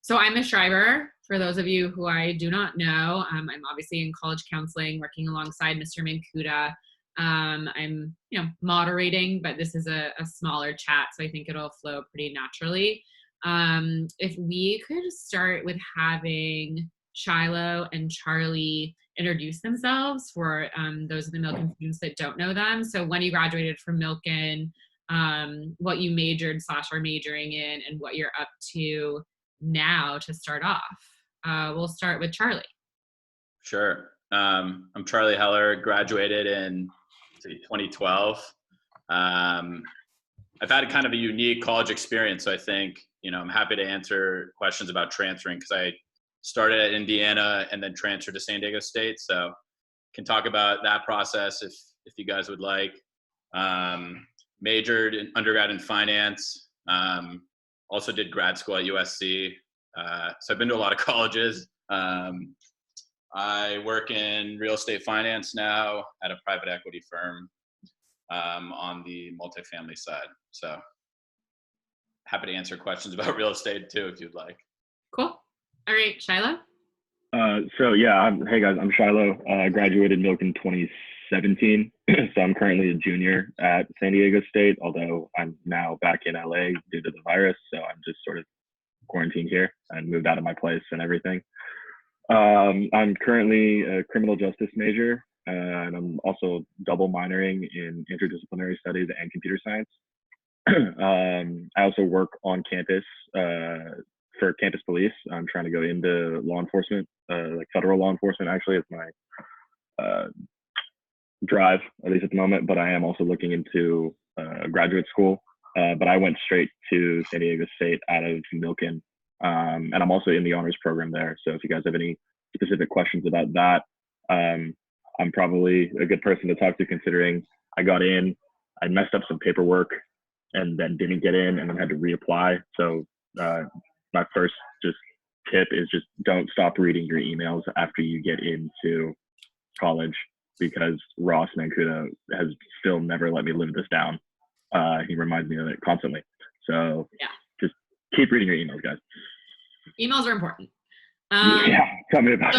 So I'm a Shriver. For those of you who I do not know, I'm obviously in college counseling, working alongside Mr. Mancuda. I'm, moderating, but this is a smaller chat, so I think it'll flow pretty naturally. If we could start with having Shiloh and Charlie introduce themselves for those of the Milken students that don't know them. So when you graduated from Milken, what you majored / are majoring in, and what you're up to now to start off. We'll start with Charlie. Sure. I'm Charlie Heller, graduated in 2012. I've had kind of a unique college experience, so I think, I'm happy to answer questions about transferring, because I started at Indiana and then transferred to San Diego State, so can talk about that process if you guys would like. Majored in undergrad in finance, also did grad school at USC, so I've been to a lot of colleges. I work in real estate finance now at a private equity firm on the multifamily side. So happy to answer questions about real estate too, if you'd like. Cool. All right, Shiloh. Hey guys, I'm Shiloh. I graduated Milken 2017, so I'm currently a junior at San Diego State, although I'm now back in LA due to the virus, so I'm just sort of quarantined here and moved out of my place and everything. I'm currently a criminal justice major, and I'm also double minoring in interdisciplinary studies and computer science. I also work on campus for campus police. I'm trying to go into law enforcement, like federal law enforcement actually is my drive, at least at the moment, but I am also looking into graduate school. But I went straight to San Diego State out of Milken. And I'm also in the honors program there. So if you guys have any specific questions about that, I'm probably a good person to talk to, considering I got in, I messed up some paperwork and then didn't get in and then had to reapply. So my first just tip is just don't stop reading your emails after you get into college, because Ross Mancuda has still never let me live this down. He reminds me of it constantly. So yeah. Just keep reading your emails, guys. Emails are important. Tell me about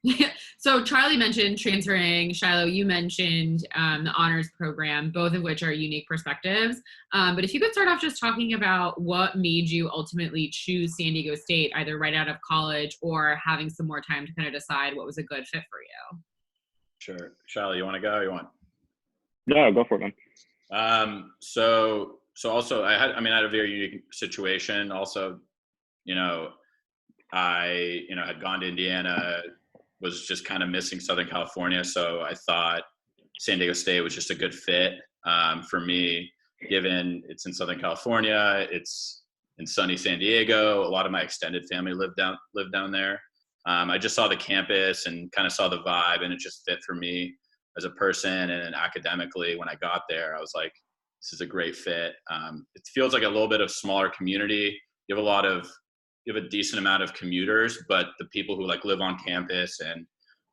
it. So Charlie mentioned transferring. Shiloh, you mentioned the honors program, both of which are unique perspectives. But if you could start off just talking about what made you ultimately choose San Diego State, either right out of college or having some more time to kind of decide what was a good fit for you. Sure. Shiloh, you want to go or you want? No, go for it, man. So also I had a very unique situation. Also, I had gone to Indiana, was just kind of missing Southern California. So I thought San Diego State was just a good fit for me, given it's in Southern California, it's in sunny San Diego. A lot of my extended family lived down there. I just saw the campus and kind of saw the vibe, and it just fit for me as a person. And academically, when I got there, I was like, this is a great fit. It feels like a little bit of smaller community. You have a decent amount of commuters, but the people who live on campus and,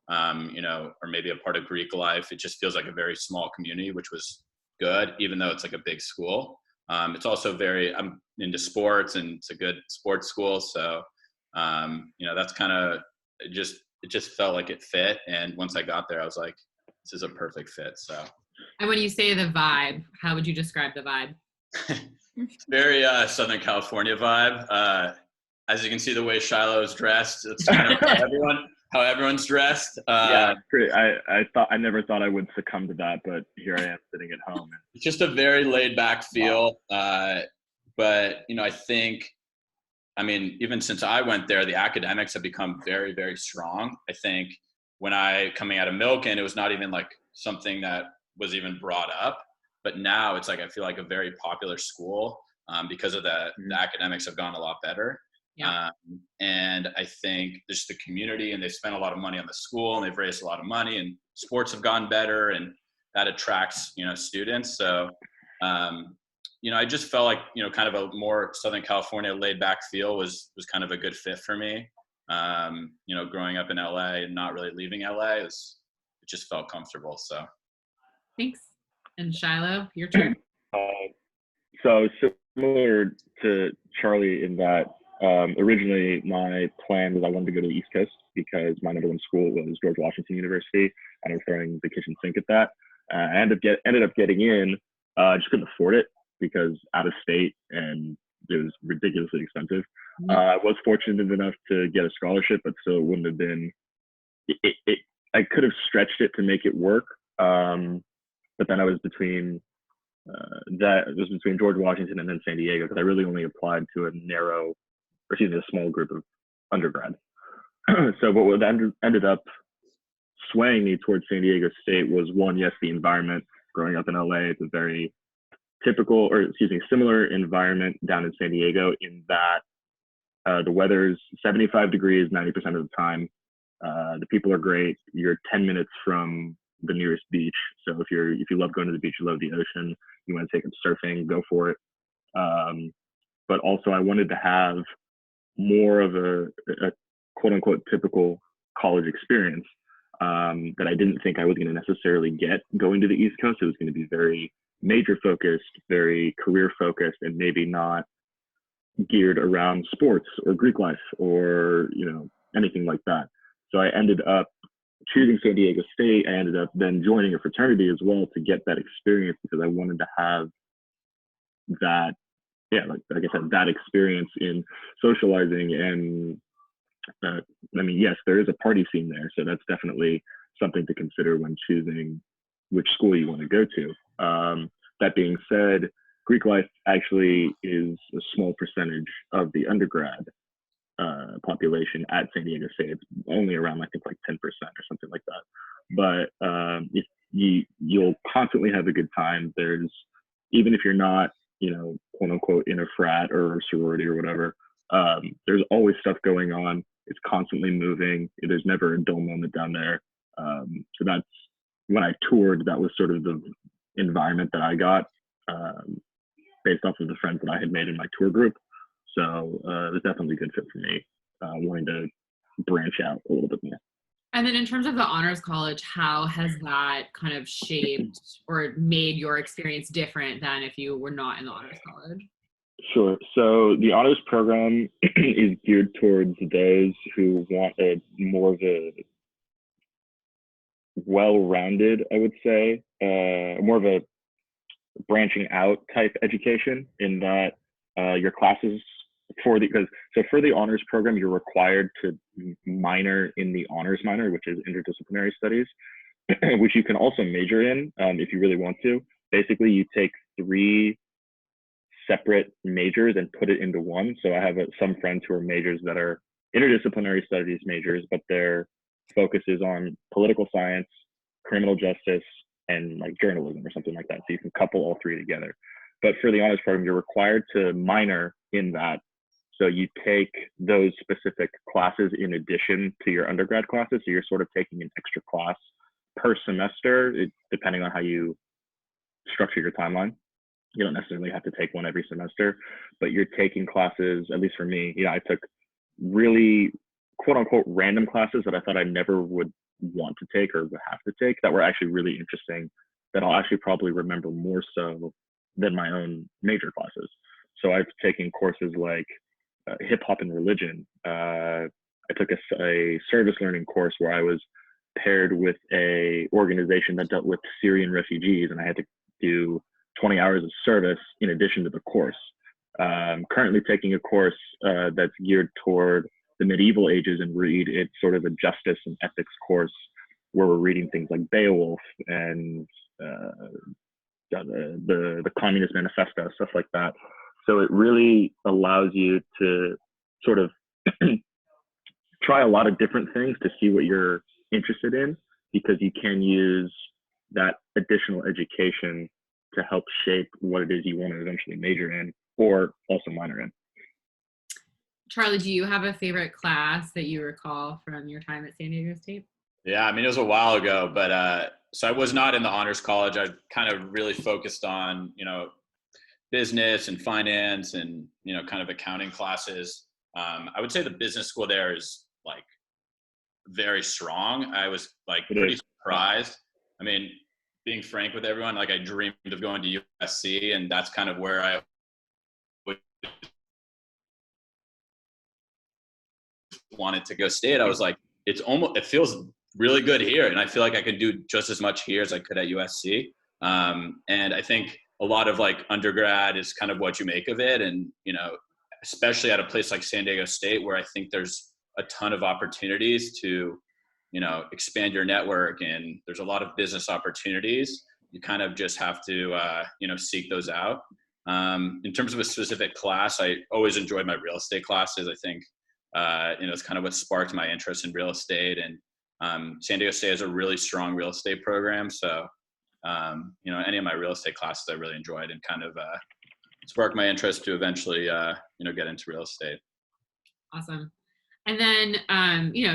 or maybe a part of Greek life, it just feels like a very small community, which was good, even though it's like a big school. It's also I'm into sports, and it's a good sports school. So, that's kind of, it just felt like it fit. And once I got there, I was like, this is a perfect fit. So. And when you say the vibe, how would you describe the vibe? Very Southern California vibe. As you can see, the way Shiloh is dressed, it's kind of how everyone's dressed. I never thought I would succumb to that, but here I am sitting at home. It's just a very laid back feel. Wow. But I think, even since I went there, the academics have become very, very strong. I think coming out of Milken, it was not even something that was even brought up, but now it's I feel like a very popular school because of the academics have gone a lot better. Yeah. And I think just the community, and they've spent a lot of money on the school, and they've raised a lot of money, and sports have gone better, and that attracts, students. So, I just felt like, kind of a more Southern California laid back feel was kind of a good fit for me. Growing up in LA and not really leaving LA, it just felt comfortable. So. Thanks. And Shiloh, your turn. So similar to Charlie in that originally my plan was I wanted to go to the East Coast because my number one school was George Washington University, and I was throwing the kitchen sink at that. I ended up getting in. I just couldn't afford it because out of state and it was ridiculously expensive. I was fortunate enough to get a scholarship, but still it wouldn't have been. I could have stretched it to make it work, but then I was between George Washington and then San Diego because I really only applied to a small group of undergrad. So what ended up swaying me towards San Diego State was one, yes, the environment. Growing up in LA, it's a very similar environment down in San Diego in that the weather's 75 degrees 90% of the time. The people are great. You're 10 minutes from the nearest beach. So if you love going to the beach, you love the ocean, you want to take up surfing, go for it. But also I wanted to have more of a quote unquote typical college experience that I didn't think I was going to necessarily get going to the East Coast. It was going to be very major focused, very career focused, and maybe not geared around sports or Greek life or anything like that. So I ended up choosing San Diego State. I ended up then joining a fraternity as well to get that experience because I wanted to have that, like I said, that experience in socializing. And yes, there is a party scene there, so that's definitely something to consider when choosing which school you want to go to. That being said, Greek life actually is a small percentage of the undergrad population at San Diego State. It's only around, I think, like 10% or something like that. But if you'll constantly have a good time. Even if you're not, quote unquote, in a frat or a sorority or whatever, there's always stuff going on. It's constantly moving. There's never a dull moment down there. So that's when I toured. That was sort of the environment that I got based off of the friends that I had made in my tour group. So it was definitely a good fit for me, wanting to branch out a little bit more. And then in terms of the honors college, how has that kind of shaped or made your experience different than if you were not in the honors college? Sure. So the honors program is geared towards those who want more of a well-rounded, I would say, more of a branching out type education in that your classes for the honors program, you're required to minor in the honors minor, which is interdisciplinary studies, which you can also major in if you really want to. Basically, you take 3 separate majors and put it into one. So I have some friends who are majors that are interdisciplinary studies majors, but their focus is on political science, criminal justice, and like journalism or something like that. So you can couple all 3 together. But for the honors program, you're required to minor in that. So you take those specific classes in addition to your undergrad classes. So you're sort of taking an extra class per semester, depending on how you structure your timeline. You don't necessarily have to take one every semester, but you're taking classes, at least for me, I took really quote unquote random classes that I thought I never would want to take or would have to take that were actually really interesting, that I'll actually probably remember more so than my own major classes. So I've taken courses like hip hop and religion. I took a service learning course where I was paired with a organization that dealt with Syrian refugees, and I had to do 20 hours of service in addition to the course. Currently taking a course that's geared toward the medieval ages and read. It's sort of a justice and ethics course where we're reading things like Beowulf and the Communist Manifesto, stuff like that. So it really allows you to sort of try a lot of different things to see what you're interested in, because you can use that additional education to help shape what it is you want to eventually major in or also minor in. Charlie, do you have a favorite class that you recall from your time at San Diego State? Yeah, I mean, it was a while ago, but so I was not in the honors college. I kind of really focused on, business and finance and, kind of accounting classes. I would say the business school there is like very strong. I was like pretty surprised. I mean, being frank with everyone, like I dreamed of going to USC, and that's kind of where I wanted to go state, I was like, it feels really good here. And I feel like I can do just as much here as I could at USC. And I think a lot of like undergrad is kind of what you make of it. And, especially at a place like San Diego State, where I think there's a ton of opportunities to, expand your network, and there's a lot of business opportunities. You kind of just have to, seek those out. In terms of a specific class, I always enjoyed my real estate classes. I think, it's kind of what sparked my interest in real estate. And San Diego State has a really strong real estate program. So, any of my real estate classes I really enjoyed, and kind of sparked my interest to eventually, get into real estate. Awesome. And then,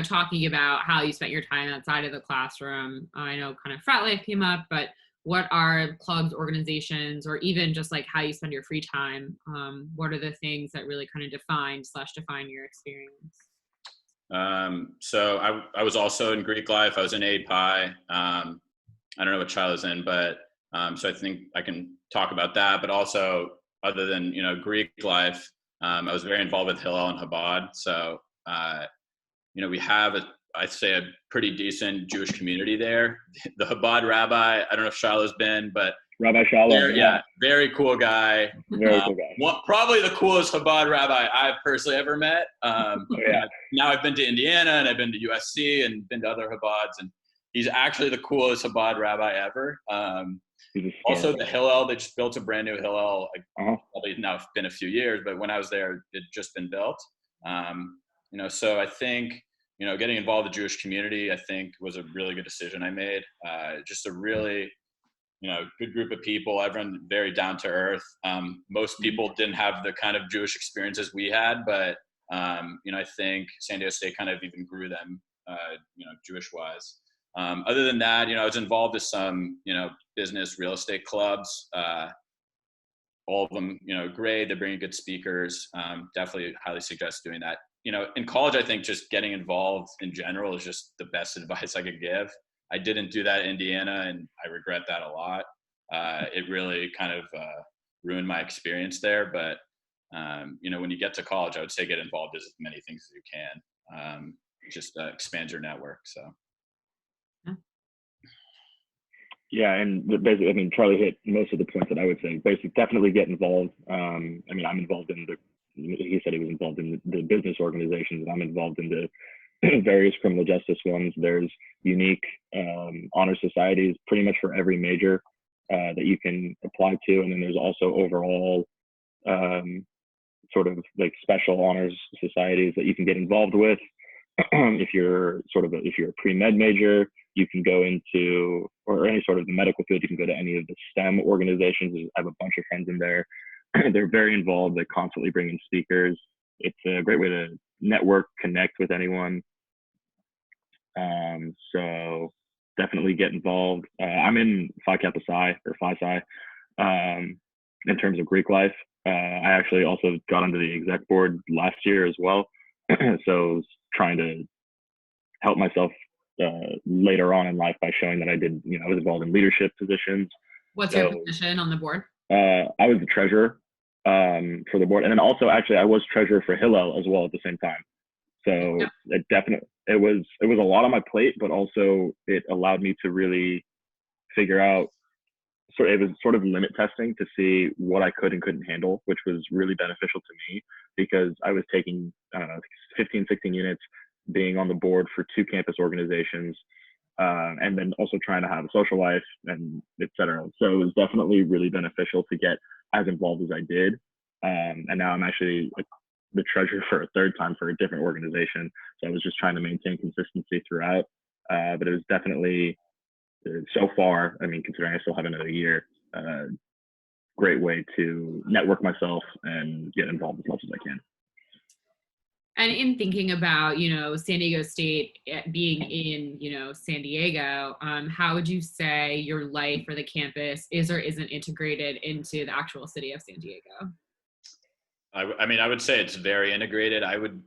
talking about how you spent your time outside of the classroom, I know kind of frat life came up, but what are clubs, organizations, or even just like how you spend your free time? What are the things that really kind of define your experience? So I was also in Greek life. I was in API. I don't know what Shiloh's in, but so I think I can talk about that. But also, other than Greek life, I was very involved with Hillel and Chabad. So we have I'd say a pretty decent Jewish community there. The Chabad rabbi, I don't know if Shiloh's been, but Rabbi Shiloh. Yeah, very cool guy. Very cool guy. Probably the coolest Chabad rabbi I've personally ever met. Now I've been to Indiana, and I've been to USC, and been to other Chabads, and he's actually the coolest Chabad rabbi ever. Also, the Hillel, they just built a brand new Hillel. Probably now it's been a few years, but when I was there, it had just been built. So I think, getting involved in the Jewish community, I think was a really good decision I made. Just a really, good group of people, everyone very down to earth. Most people didn't have the kind of Jewish experiences we had, but, I think San Diego State kind of even grew them, Jewish wise. Other than that, I was involved with some, business real estate clubs. All of them, great. They're bringing good speakers. Definitely highly suggest doing that. In college, I think just getting involved in general is just the best advice I could give. I didn't do that in Indiana, and I regret that a lot. It really kind of ruined my experience there. But, when you get to college, I would say get involved in as many things as you can. Just expand your network. So. Yeah, and basically, Charlie hit most of the points that I would say. Basically, definitely get involved. I'm involved in he said he was involved in the business organizations, and I'm involved in the various criminal justice ones. There's unique honor societies pretty much for every major that you can apply to. And then there's also overall sort of like special honors societies that you can get involved with. If you're a pre-med major, you can go into, or any sort of the medical field, you can go to any of the STEM organizations. I have a bunch of friends in there. They're very involved. They constantly bring in speakers. It's a great way to network, connect with anyone. So definitely get involved. I'm in Phi Kappa Psi, or Phi Psi, in terms of Greek life. I actually also got onto the exec board last year as well. So I was trying to help myself later on in life by showing that I was involved in leadership positions. What's your position on the board? I was the treasurer for the board. And then also, actually, I was treasurer for Hillel as well at the same time. So it was a lot on my plate, but also it allowed me to really figure out, it was sort of limit testing to see what I could and couldn't handle, which was really beneficial to me because I was taking 15, 16 units, being on the board for 2 campus organizations, and then also trying to have a social life and et cetera. So it was definitely really beneficial to get as involved as I did. And now I'm actually the treasurer for a 3rd time for a different organization. So I was just trying to maintain consistency throughout. But it was definitely, so far, considering I still have another year, great way to network myself and get involved as much as I can. And in thinking about, San Diego State being in, San Diego, how would you say your life or the campus is or isn't integrated into the actual city of San Diego? I would say it's very integrated. I would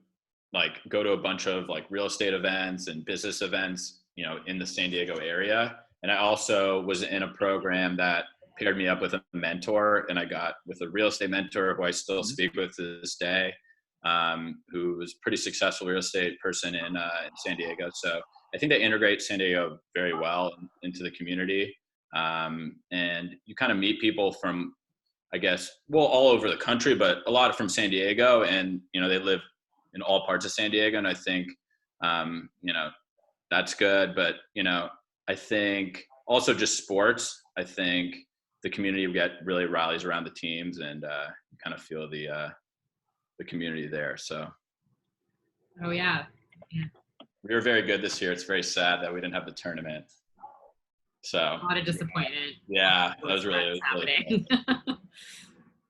go to a bunch of real estate events and business events, in the San Diego area. And I also was in a program that paired me up with a mentor, and I got with a real estate mentor who I still speak with to this day, who was a pretty successful real estate person in San Diego. So I think they integrate San Diego very well into the community. And you kind of meet people from, I guess, well, all over the country, but a lot from San Diego, and, you know, they live in all parts of San Diego. And I think, you know, that's good. But, you know, I think also just sports, I think the community really rallies around the teams, and you kind of feel the community there. So. Oh yeah. We were very good this year. It's very sad that we didn't have the tournament. So A lot of disappointment. yeah, that was really happening.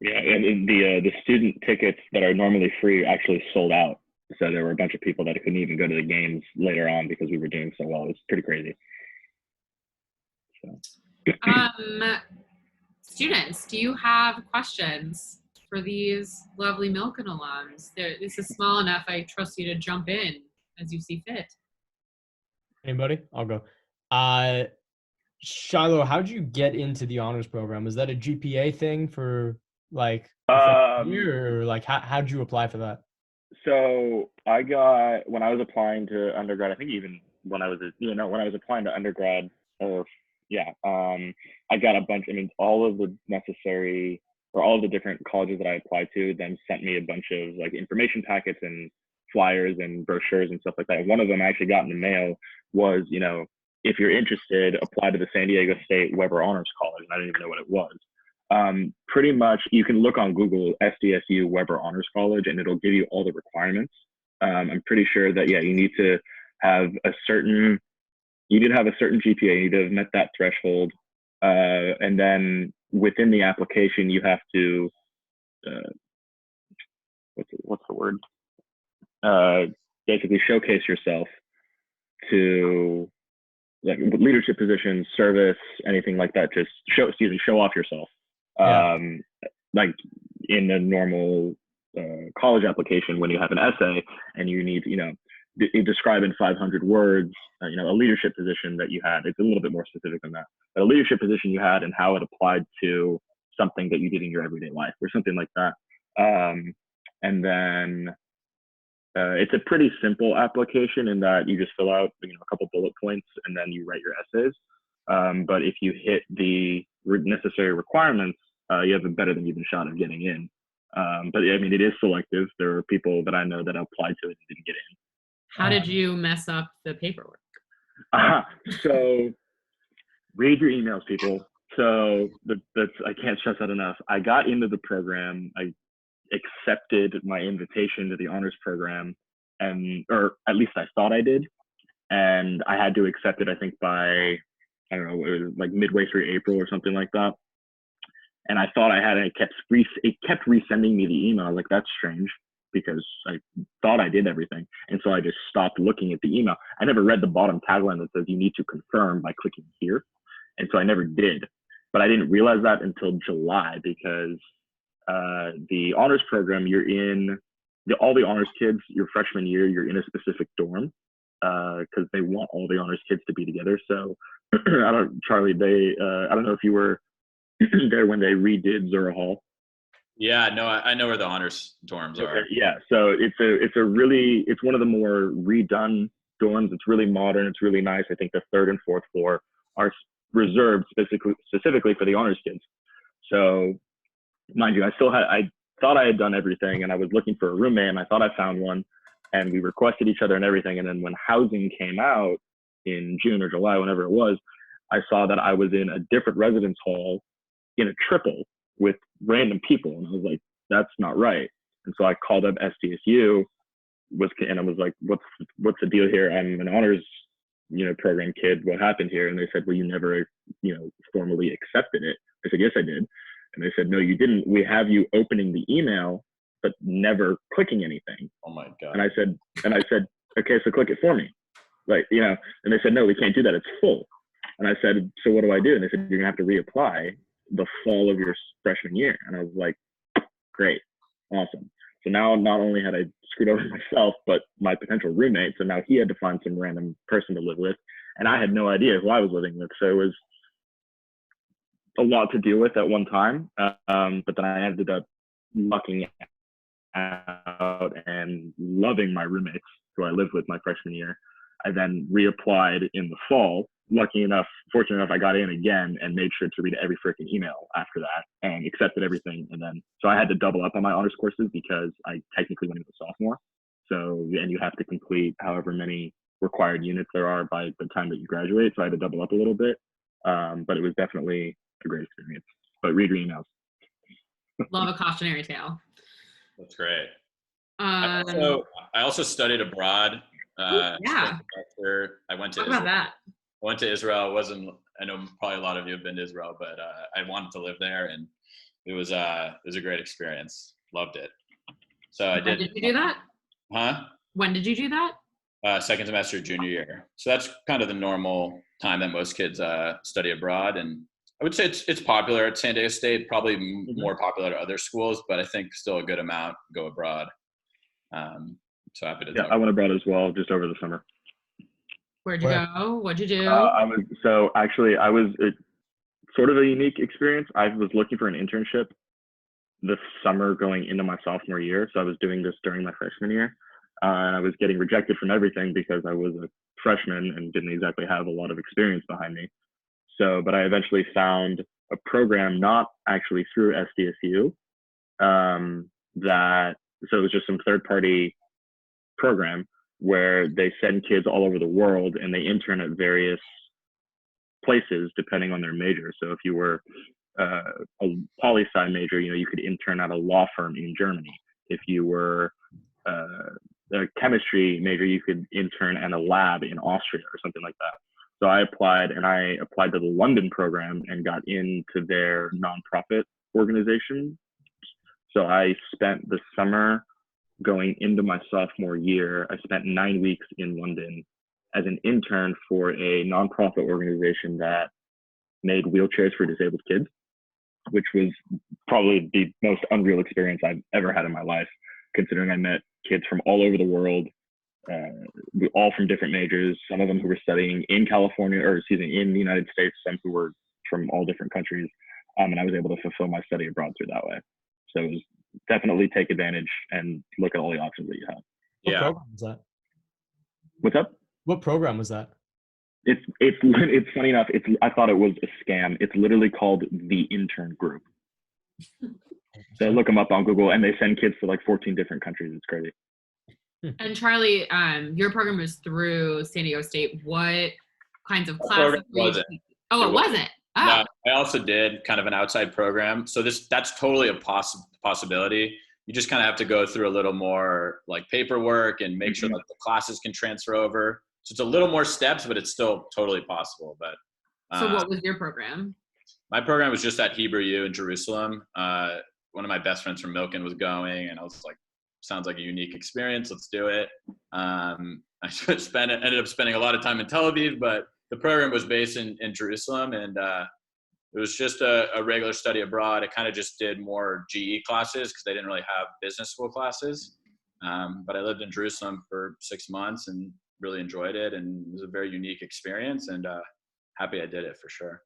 Yeah, and the student tickets that are normally free actually sold out. So there were a bunch of people that couldn't even go to the games later on because we were doing so well. It was pretty crazy. So. Students, do you have questions for these lovely Milken alums? This is small enough. I trust you to jump in as you see fit. Anybody? I'll go. Shiloh, how'd you get into the honors program? Was that a GPA thing for like a year, or like how'd you apply for that? So I got, when I was applying to undergrad, I think even when I was applying to undergrad, I got a bunch. I mean, all of the necessary, or all of the different colleges that I applied to then sent me a bunch of like information packets and flyers and brochures and stuff like that. One of them I actually got in the mail was, you know, if you're interested, apply to the San Diego State Weber Honors College. And I didn't even know what it was. Pretty much, you can look on Google SDSU Weber Honors College, and it'll give you all the requirements. I'm pretty sure that, yeah, you need to have a certain GPA, you need to have met that threshold. And then within the application, you have to, what's the word? Basically showcase yourself to like leadership positions, service, anything like that. Just show off yourself. Yeah. Like in the normal college application, when you have an essay and you need, you know, describe in 500 words, you know, a leadership position that you had. It's a little bit more specific than that. But a leadership position you had and how it applied to something that you did in your everyday life or something like that. And then it's a pretty simple application in that you just fill out, you know, a couple bullet points and then you write your essays. But if you hit the necessary requirements, you have a better than even shot of getting in. But I mean, it is selective. There are people that I know that applied to it and didn't get in. How did you mess up the paperwork? So read your emails, people. So that's, I can't stress that enough. I got into the program. I accepted my invitation to the honors program, or at least I thought I did. And I had to accept it, I think by, I don't know, it was like midway through April or something like that. And I thought I had it. It kept resending me the email. I was like, that's strange, because I thought I did everything. And so I just stopped looking at the email. I never read the bottom tagline that says you need to confirm by clicking here. And so I never did. But I didn't realize that until July, because the honors program, you're in, all the honors kids, your freshman year, you're in a specific dorm because they want all the honors kids to be together. So Charlie, I don't know if you were there when they redid Zura Hall. Yeah, no, I know where the honors dorms are. Yeah, so it's one of the more redone dorms. It's really modern. It's really nice. I think the third and fourth floor are reserved specifically for the honors kids. So, mind you, I thought I had done everything, and I was looking for a roommate, and I thought I found one, and we requested each other and everything. And then when housing came out in June or July, whenever it was, I saw that I was in a different residence hall in a triple with random people, and I was like, that's not right. And so I called up SDSU, and I was like, what's the deal here? I'm an honors, you know, program kid. What happened here? And they said, well, you never, you know, formally accepted it. I said, yes, I did. And they said, no, you didn't. We have you opening the email, but never clicking anything. Oh my God. And I said, okay, so click it for me. Like, you know, and they said, no, we can't do that. It's full. And I said, so what do I do? And they said, you're gonna have to reapply the fall of your freshman year. And I was like, great, awesome. So now not only had I screwed over myself, but my potential roommate. So now he had to find some random person to live with. And I had no idea who I was living with. So it was a lot to deal with at one time. But then I ended up lucking out and loving my roommates who I lived with my freshman year. I then reapplied in the fall. Fortunate enough, I got in again and made sure to read every freaking email after that and accepted everything. And then, so I had to double up on my honors courses because I technically went into sophomore. So, and you have to complete however many required units there are by the time that you graduate. So I had to double up a little bit. But it was definitely a great experience. But read your emails. Love a cautionary tale. That's great. Um, I also studied abroad. yeah. I went to Talk Israel. about that. I went to Israel. I know probably a lot of you have been to Israel, but I wanted to live there, and it was a great experience. Loved it. So I did. When did you do that? Huh? When did you do that? Second semester, junior year. So that's kind of the normal time that most kids study abroad, and I would say it's popular at San Diego State. Probably more popular at other schools, but I think still a good amount go abroad. So happy to. Yeah, I went abroad as well, just over the summer. Where'd you go? What'd you do? I was sort of a unique experience. I was looking for an internship this summer going into my sophomore year. So I was doing this during my freshman year. And I was getting rejected from everything because I was a freshman and didn't exactly have a lot of experience behind me. So, but I eventually found a program, not actually through SDSU, so it was just some third-party program where they send kids all over the world and they intern at various places depending on their major. So if you were a poli-sci major, you could intern at a law firm in Germany. If you were a chemistry major, you could intern at a lab in Austria or something like that. So I applied to the London program and got into their nonprofit organization. So I spent the summer going into my sophomore year. I spent 9 weeks in London as an intern for a nonprofit organization that made wheelchairs for disabled kids, which was probably the most unreal experience I've ever had in my life, considering I met kids from all over the world, all from different majors, some of them who were studying in in the United States, some who were from all different countries. And I was able to fulfill my study abroad through that way. So it was definitely take advantage and look at all the options that you have. What program was that? What's up? What program was that? It's funny enough. I thought it was a scam. It's literally called the Intern Group. So look them up on Google, and they send kids to like 14 different countries. It's crazy. And Charlie, your program was through San Diego State. What kinds of classes? Wasn't. Oh, it wasn't. Oh. No, I also did kind of an outside program. So that's totally a possibility. You just kind of have to go through a little more like paperwork and make sure that the classes can transfer over. So it's a little more steps, but it's still totally possible. But so what was your program? My program was just at Hebrew U in Jerusalem. One of my best friends from Milken was going, and I was like, sounds like a unique experience. Let's do it. I ended up spending a lot of time in Tel Aviv, but the program was based in Jerusalem, and it was just a regular study abroad. I kind of just did more GE classes because they didn't really have business school classes. But I lived in Jerusalem for 6 months and really enjoyed it, and it was a very unique experience, and happy I did it for sure.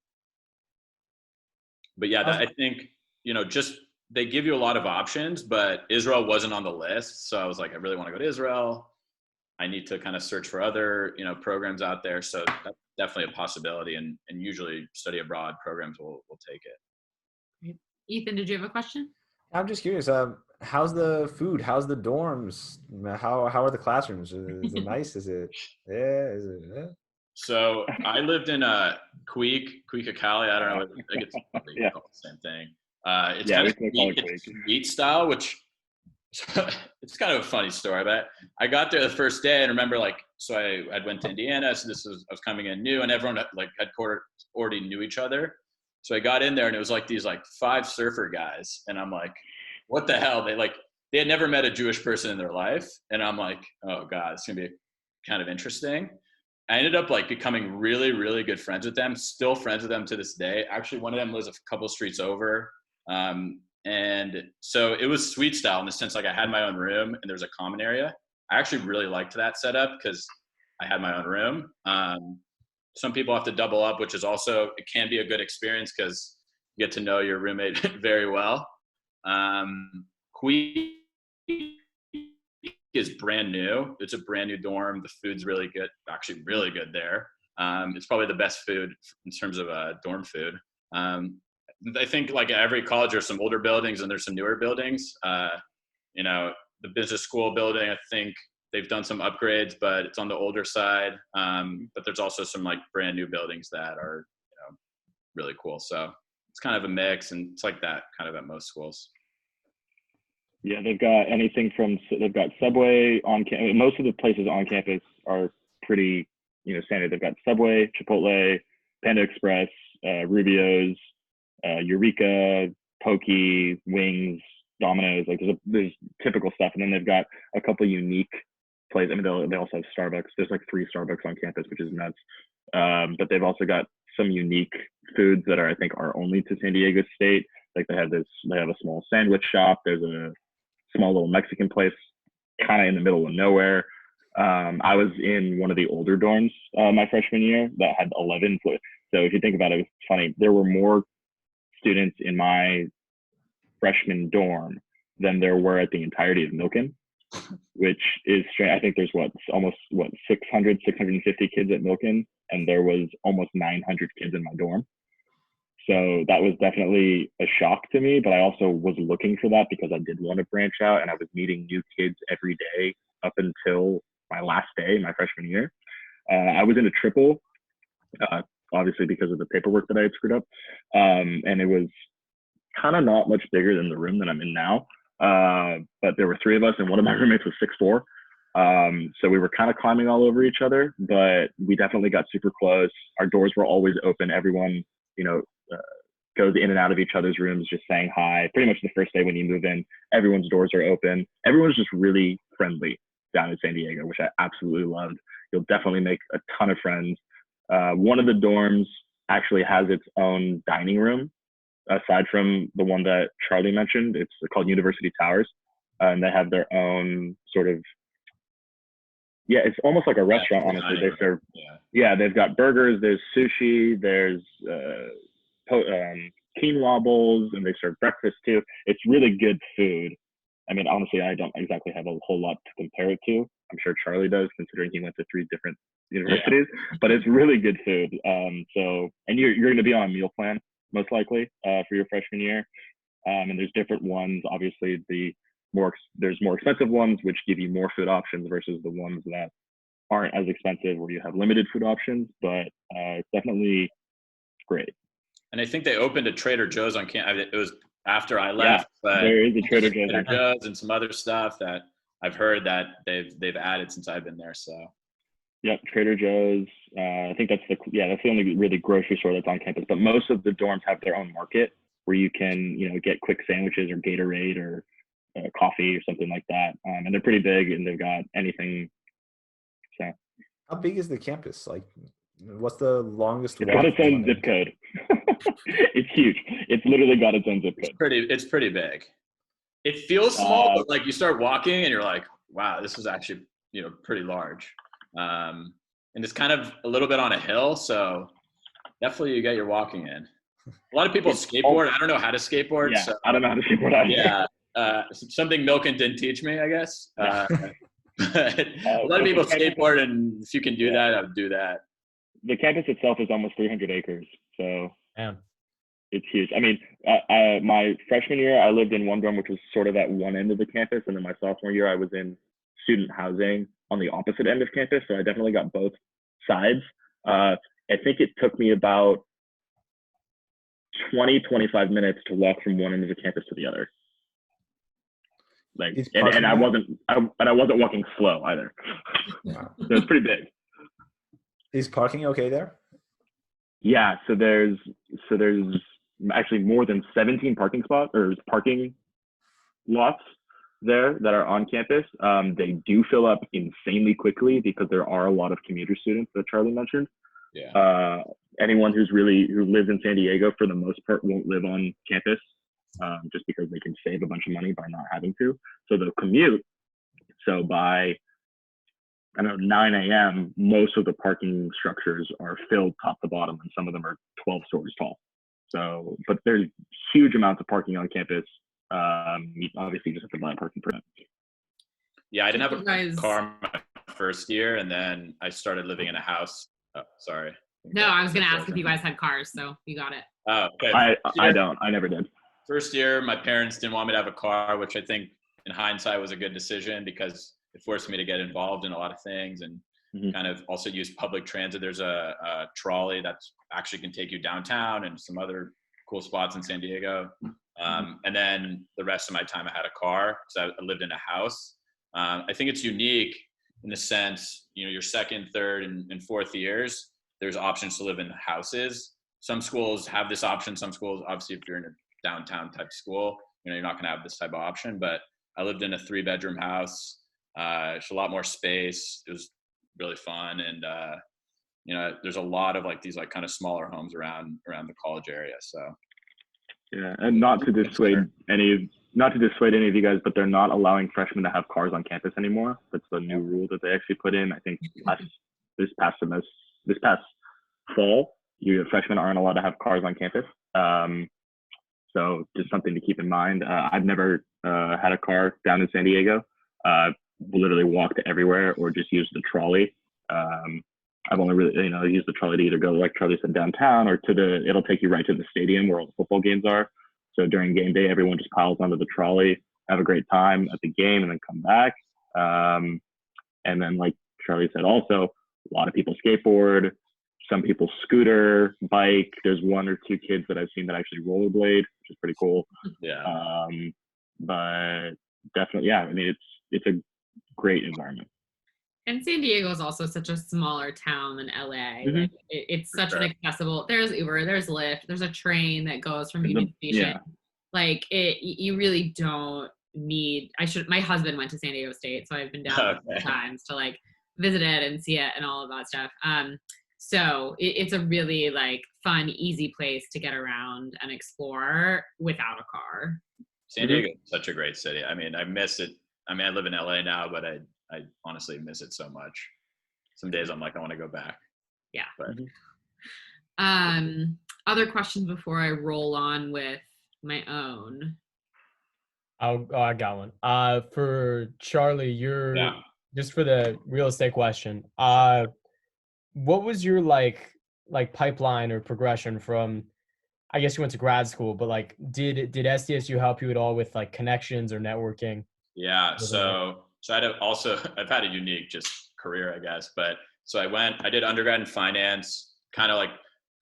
But yeah, I think, just they give you a lot of options, but Israel wasn't on the list. So I was like, I really want to go to Israel. I need to kind of search for other, programs out there. So that's definitely a possibility. And usually study abroad programs will take it. Ethan, did you have a question? I'm just curious. How's the food? How's the dorms? How are the classrooms? Is it nice? Is it? Yeah. Is it? Yeah. So I lived in Queecacali. I don't know. I think it's the same thing. It's kind of Queec style, which it's kind of a funny story. But I got there the first day and remember so I went to Indiana. So I was coming in new, and everyone had already knew each other. So I got in there and it was these 5 surfer guys, and I'm like, what the hell? They had never met a Jewish person in their life, and I'm like, oh god, it's gonna be kind of interesting. I ended up becoming really, really good friends with them, still friends with them to this day. Actually, one of them lives a couple streets over. And so it was suite style in the sense I had my own room and there was a common area. I actually really liked that setup because I had my own room. Some people have to double up, which is also, it can be a good experience because get to know your roommate very well. Queen is brand new. It's a brand new dorm. The food's really good, actually really good there. It's probably the best food in terms of dorm food. I think like every college, there's some older buildings and there's some newer buildings. You know, the business school building, I think they've done some upgrades, but it's on the older side. But there's also some like brand new buildings that are, you know, really cool. So it's kind of a mix, and it's like that kind of at most schools. Yeah, they've got they've got Subway on campus. Most of the places on campus are pretty, you know, standard. They've got Subway, Chipotle, Panda Express, Rubio's, Eureka, Pokey, Wings, Domino's. Like there's typical stuff, and then they've got a couple unique places. I mean, they also have Starbucks. There's like 3 Starbucks on campus, which is nuts. But they've also got some unique foods that I think are only to San Diego State. Like they have a small sandwich shop. There's a small little Mexican place kind of in the middle of nowhere. I was in one of the older dorms my freshman year that had 11. So if you think about it, it's funny. There were more students in my freshman dorm than there were at the entirety of Milken, which is strange. I think there's almost 650 kids at Milken, and there was almost 900 kids in my dorm. So that was definitely a shock to me, but I also was looking for that because I did want to branch out, and I was meeting new kids every day up until my last day, my freshman year. I was in a triple, obviously because of the paperwork that I had screwed up. And it was kind of not much bigger than the room that I'm in now. But there were 3 of us, and one of my roommates was 6'4". So we were kind of climbing all over each other, but we definitely got super close. Our doors were always open. Everyone, you know, goes in and out of each other's rooms, just saying hi. Pretty much the first day when you move in, everyone's doors are open. Everyone's just really friendly down in San Diego, which I absolutely loved. You'll definitely make a ton of friends. One of the dorms actually has its own dining room, aside from the one that Charlie mentioned. It's called University Towers, and they have their own sort of, yeah, it's almost like a restaurant, honestly. They serve, yeah, they've got burgers, there's sushi, there's quinoa bowls, and they serve breakfast too. It's really good food. I mean, honestly, I don't exactly have a whole lot to compare it to. I'm sure Charlie does, considering he went to 3 different universities, but it's really good food. So, and you're going to be on a meal plan, most likely, for your freshman year. And there's different ones. Obviously, there's more expensive ones, which give you more food options versus the ones that aren't as expensive, where you have limited food options, but it's definitely great. And I think they opened a Trader Joe's on campus. It was after I left, but there is a Trader Joe's. Trader Joe's and some other stuff that I've heard that they've added since I've been there. So, yep, Trader Joe's. I think that's the only really grocery store that's on campus. But most of the dorms have their own market where you can, you know, get quick sandwiches or Gatorade or coffee or something like that. And they're pretty big, and they've got anything. So, how big is the campus? Like, what's the longest? It's got its own zip code. It's huge. It's literally got its own zip code. It's pretty big. It feels small, but like you start walking and you're like, wow, this is actually, you know, pretty large. And it's kind of a little bit on a hill, so definitely you get your walking in. A lot of people skateboard. I don't know how to skateboard. Yeah, so, I don't know how to skateboard either. Yeah, something Milken didn't teach me, I guess. But a lot of people skateboard, and if you can do that, I would do that. The campus itself is almost 300 acres, so it's huge. I mean, my freshman year, I lived in one dorm, which was sort of at one end of the campus, and then my sophomore year, I was in student housing on the opposite end of campus, so I definitely got both sides. I think it took me about 25 minutes to walk from one end of the campus to the other. Like, and I wasn't walking slow either. Wow. So it's pretty big. Is parking okay there? Yeah, so there's actually more than 17 parking spots or parking lots there that are on campus. They do fill up insanely quickly because there are a lot of commuter students that Charlie mentioned. Yeah. Anyone who lives in San Diego, for the most part, won't live on campus, just because they can save a bunch of money by not having to. So they'll commute. So by 9 a.m., most of the parking structures are filled top to bottom, and some of them are 12 stories tall. So, but there's huge amounts of parking on campus. You obviously just have to buy a parking permit. Yeah, I didn't have You a guys- car my first year, and then I started living in a house. Oh, sorry. No, I was gonna ask if you guys had cars, so you got it. Oh, okay. I don't. I never did. First year, my parents didn't want me to have a car, which I think in hindsight was a good decision because it forced me to get involved in a lot of things and kind of also use public transit. There's a trolley that actually can take you downtown and some other cool spots in San Diego. And then the rest of my time I had a car because I lived in a house. I think it's unique in the sense, your second, third, and fourth years, there's options to live in houses. Some schools have this option. Some schools, obviously, if you're in a downtown type school, you're not going to have this type of option. But I lived in a 3-bedroom house. It's a lot more space. It was really fun, and there's a lot of these kind of smaller homes around the college area. So yeah, and not to dissuade any of you guys, but they're not allowing freshmen to have cars on campus anymore. That's the new rule that they actually put in. I think this past fall, freshmen aren't allowed to have cars on campus. So just something to keep in mind. I've never had a car down in San Diego. Literally walked everywhere or just used the trolley. I've only really, used the trolley to either go, like Charlie said, downtown or it'll take you right to the stadium where all the football games are. So during game day, everyone just piles onto the trolley, have a great time at the game, and then come back. And then, like Charlie said, also, a lot of people skateboard, some people scooter, bike. There's 1 or 2 kids that I've seen that actually rollerblade, which is pretty cool. Yeah. But definitely, yeah, I mean, it's a great environment. And San Diego is also such a smaller town than LA. Like, it's such an accessible. There's Uber, there's Lyft, there's a train that goes from Union Station. Yeah. Like you really don't need. My husband went to San Diego State, so I've been down a couple times to visit it and see it and all of that stuff. So it's a really fun, easy place to get around and explore without a car. San Diego is such a great city. I mean, I miss it. I mean, I live in LA now, but I honestly miss it so much. Some days I'm like, I want to go back. Yeah. But. Other questions before I roll on with my own. I got one. For Charlie, just for the real estate question. What was your pipeline or progression from? I guess you went to grad school, but did SDSU help you at all with connections or networking? Yeah. So I've had a unique just career, I guess. But so I did undergrad in finance, kind of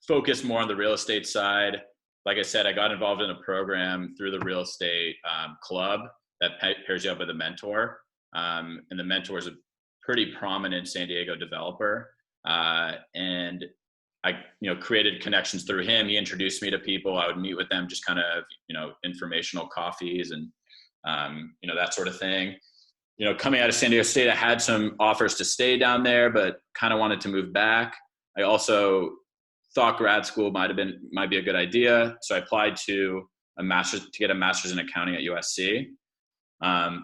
focused more on the real estate side. Like I said, I got involved in a program through the real estate club that pairs you up with a mentor. And the mentor is a pretty prominent San Diego developer. And I, created connections through him. He introduced me to people. I would meet with them, just kind of, informational coffees and, that sort of thing. Coming out of San Diego State, I had some offers to stay down there, but kind of wanted to move back. I also thought grad school might be a good idea. So I applied to get a master's in accounting at USC.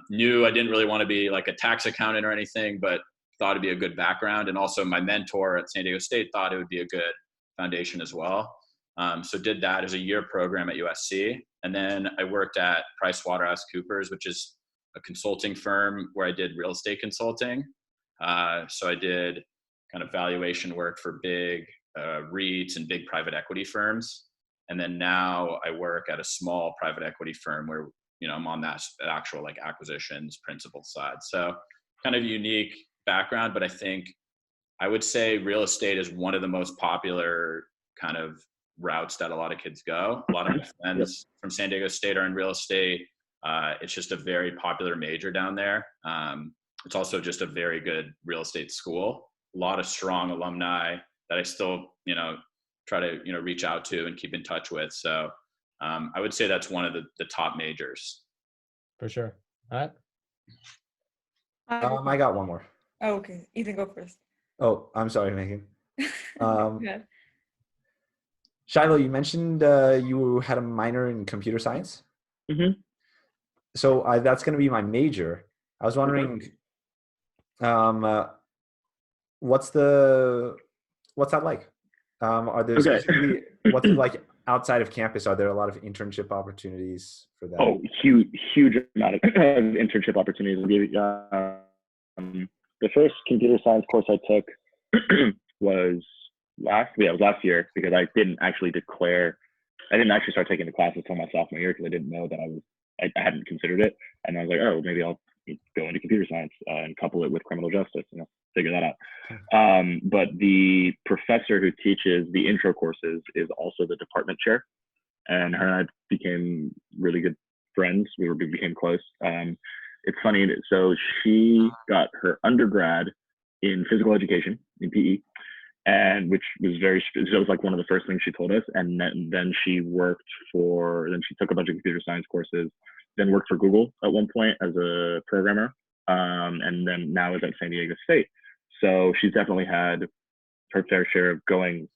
Knew I didn't really want to be a tax accountant or anything, but thought it'd be a good background. And also my mentor at San Diego State thought it would be a good foundation as well. So did that as a year program at USC. And then I worked at PricewaterhouseCoopers, which is a consulting firm where I did real estate consulting. So I did kind of valuation work for big REITs and big private equity firms. And then now I work at a small private equity firm where, I'm on that actual acquisitions principal side. So kind of unique background, but I would say real estate is one of the most popular kind of routes that a lot of kids go. A lot of my friends from San Diego State are in real estate. It's just a very popular major down there. It's also just a very good real estate school. A lot of strong alumni that I still, try to, reach out to and keep in touch with. So I would say that's one of the top majors. For sure. All right. I got one more. Oh, okay. Ethan, go first. Oh, I'm sorry, Megan. Good. Shiloh, you mentioned you had a minor in computer science. Mm-hmm. So that's going to be my major. I was wondering, what's that like? Are there specifically what's it like outside of campus, are there a lot of internship opportunities for that? Oh, huge amount of internship opportunities. The first computer science course I took was last year, because I didn't actually start taking the classes until my sophomore year, because I didn't know that I hadn't considered it. And I was like, oh, maybe I'll go into computer science and couple it with criminal justice, figure that out. But the professor who teaches the intro courses is also the department chair, and her and I became really good friends. We became close. It's funny. So she got her undergrad in physical education, in PE, and which was that was like one of the first things she told us. And then she took a bunch of computer science courses, then worked for Google at one point as a programmer, and then now is at San Diego State. So she's definitely had her fair share of going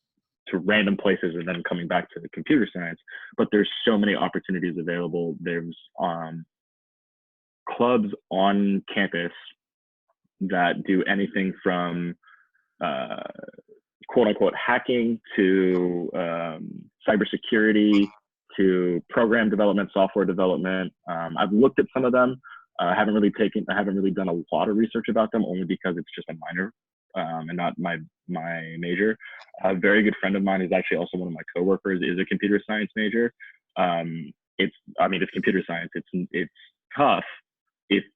to random places and then coming back to the computer science. But there's so many opportunities available. There's clubs on campus that do anything from quote unquote hacking to cybersecurity to program development, software development. I've looked at some of them. I haven't really done a lot of research about them, only because it's just a minor and not my major. A very good friend of mine, who's actually also one of my coworkers, is a computer science major. It's computer science. It's tough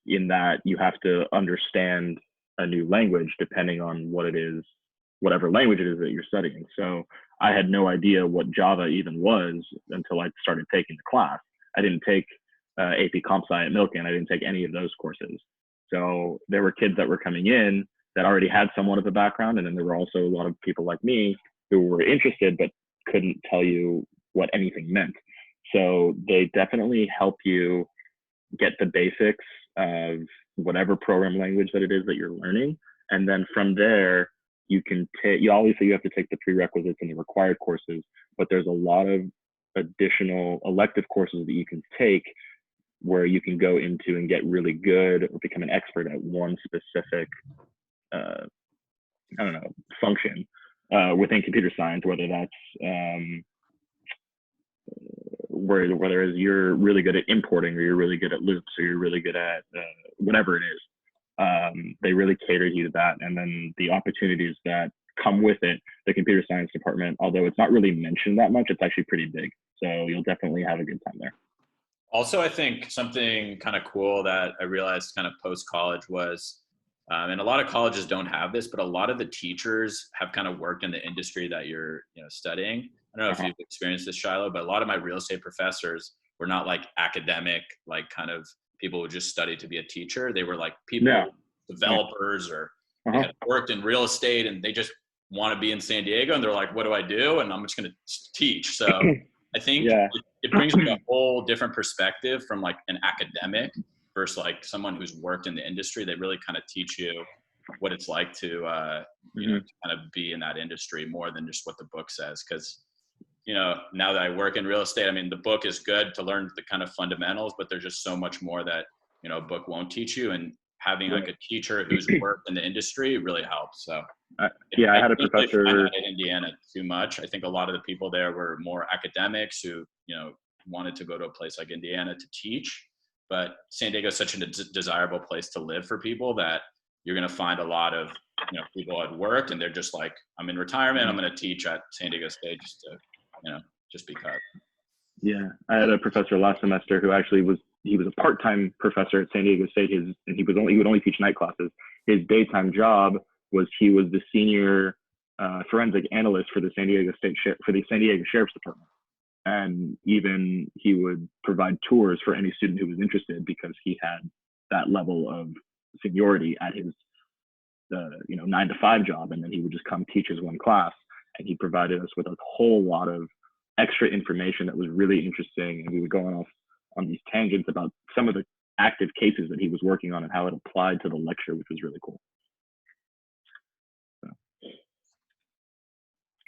in that you have to understand a new language depending on what it is, whatever language it is that you're studying. So I had no idea what Java even was until I started taking the class. I didn't take AP Comp Sci at Milken. I didn't take any of those courses. So there were kids that were coming in that already had somewhat of a background, and then there were also a lot of people like me who were interested but couldn't tell you what anything meant. So they definitely help you get the basics of whatever program language that it is that you're learning, and then from there you can take. You have to take the prerequisites and the required courses, but there's a lot of additional elective courses that you can take where you can go into and get really good or become an expert at one specific function within computer science, whether that's whether you're really good at importing, or you're really good at loops, or you're really good at whatever it is. They really cater you to that. And then the opportunities that come with it, the computer science department, although it's not really mentioned that much, it's actually pretty big. So you'll definitely have a good time there. Also, I think something kind of cool that I realized kind of post-college was, and a lot of colleges don't have this, but a lot of the teachers have kind of worked in the industry that you're studying. I don't know if you've experienced this, Shiloh, but a lot of my real estate professors were not like academic, like kind of people who just studied to be a teacher. They were like people, developers, or they had worked in real estate, and they just want to be in San Diego, and they're like, what do I do? And I'm just going to teach. So I think it brings you a whole different perspective from like an academic versus like someone who's worked in the industry. They really kind of teach you what it's like to, to kind of be in that industry more than just what the book says. Because, now that I work in real estate, I mean, the book is good to learn the kind of fundamentals, but there's just so much more that, a book won't teach you. And having like a teacher who's worked in the industry really helps. So I had a professor in Indiana too much. I think a lot of the people there were more academics who, wanted to go to a place like Indiana to teach. But San Diego is such a desirable place to live for people that you're going to find a lot of, people had worked and they're just like, I'm in retirement, I'm going to teach at San Diego State just to, just because. Yeah, I had a professor last semester who actually was a part-time professor at San Diego State. And he would only teach night classes. His daytime job was he was the senior forensic analyst for the San Diego Sheriff's Department. And even he would provide tours for any student who was interested, because he had that level of seniority at his 9 to 5 job. And then he would just come teach his one class, and he provided us with a whole lot of extra information that was really interesting. And we would go on these tangents about some of the active cases that he was working on and how it applied to the lecture, which was really cool. So.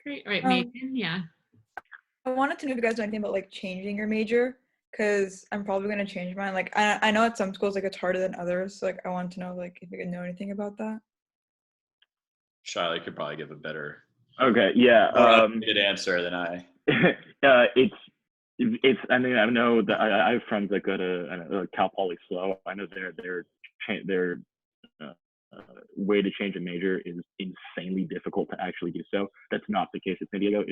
Great. All right, Megan, yeah. I wanted to know if you guys know anything about like changing your major, because I'm probably going to change mine. Like I know at some schools like it's harder than others. So like I want to know like if you could know anything about that. Charlie could probably give a better good answer than I. It's. I mean, I know that I have friends that go to Cal Poly SLO. I know their uh, way to change a major is insanely difficult to actually do so. That's not the case at San Diego.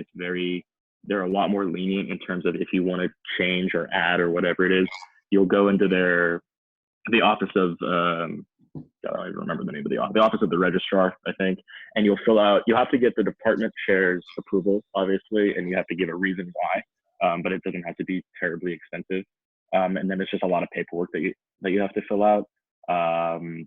They're a lot more lenient in terms of if you want to change or add or whatever it is, you'll go into the office of I don't even remember the name of the office of the registrar, I think, and you'll have to get the department chair's approval, obviously, and you have to give a reason why, but it doesn't have to be terribly expensive. And then it's just a lot of paperwork that you have to fill out.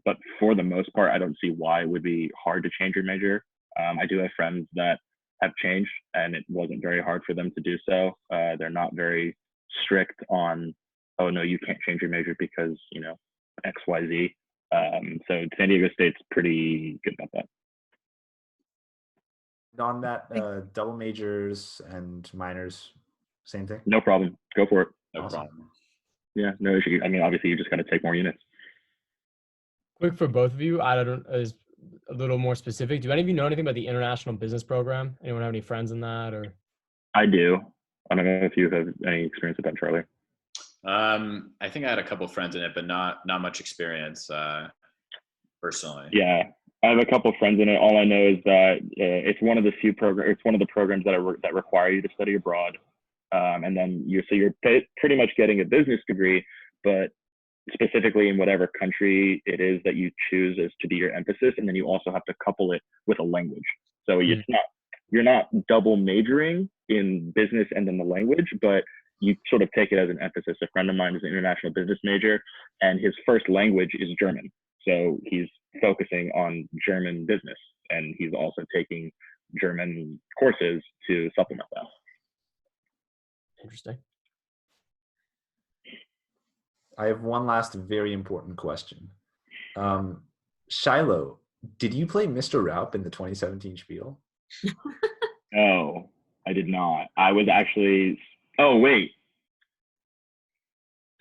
But for the most part, I don't see why it would be hard to change your major. I do have friends that have changed, and it wasn't very hard for them to do so. They're not very strict on, oh no, you can't change your major because X, Y, Z. So San Diego State's pretty good about that. On that, double majors and minors, same thing? No problem. Go for it. No Awesome. problem. Yeah, no issue. I mean, obviously, you just got to take more units. Quick for both of you, I don't is a little more specific. Do any of you know anything about the international business program? Anyone have any friends in that, or? I do. I don't know if you have any experience with that, Charlie. I think I had a couple friends in it, but not much experience personally. Yeah, I have a couple friends in it. All I know is that it's one of the few programs. It's one of the programs that require you to study abroad, and then you're pretty much getting a business degree, but specifically in whatever country it is that you choose as to be your emphasis, and then you also have to couple it with a language. So you're not double majoring in business and then the language, but you sort of take it as an emphasis. A friend of mine is an international business major, and his first language is German. So he's focusing on German business, and he's also taking German courses to supplement that. Interesting. I have one last very important question. Shiloh, did you play Mr. Raup in the 2017 Spiel? No, I did not. I was actually. Oh wait.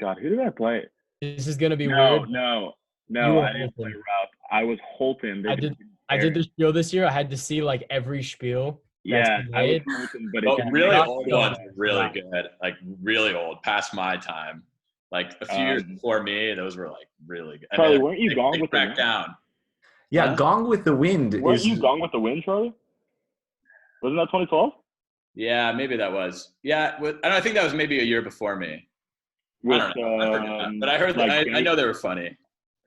God, who did I play? This is gonna be No, weird. no, You were I didn't play Holton. Ralph. I was Holton. I did the spiel this year. I had to see like every spiel. Yeah, that's I was made. Holton, but But it's really not old so ones bad. are really Wow. good. Like really old, past my time. Like a few years before me, those were like really good. Charlie, weren't you Gone with the cracked Wind? down? Yeah, Huh? Gone with the Wind Weren't is. you Gone with the Wind, Charlie? Wasn't that 2012? Yeah, maybe that was. Yeah, I think that was maybe a year before me. With, I don't know. I forgot. But I heard like I know they were funny.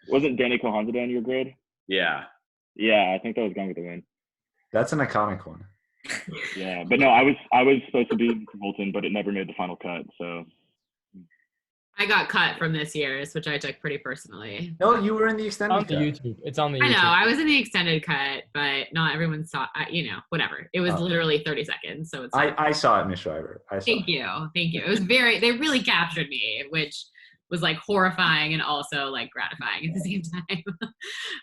Wasn't Danny Cohanzada in your grade? Yeah. Yeah, I think that was Gone with the Wind. That's an iconic one. Yeah, but no, I was supposed to be Holton, but it never made the final cut. So I got cut from this year's, which I took pretty personally. No, you were in the It's extended on the cut. YouTube. It's on the I YouTube. know I was in the extended cut, but not everyone saw. Whatever. It was Oh. literally 30 seconds, so it's. I saw it, Miss Shriver. I saw Thank it. you. It was they really captured me, which was like horrifying and also like gratifying at the same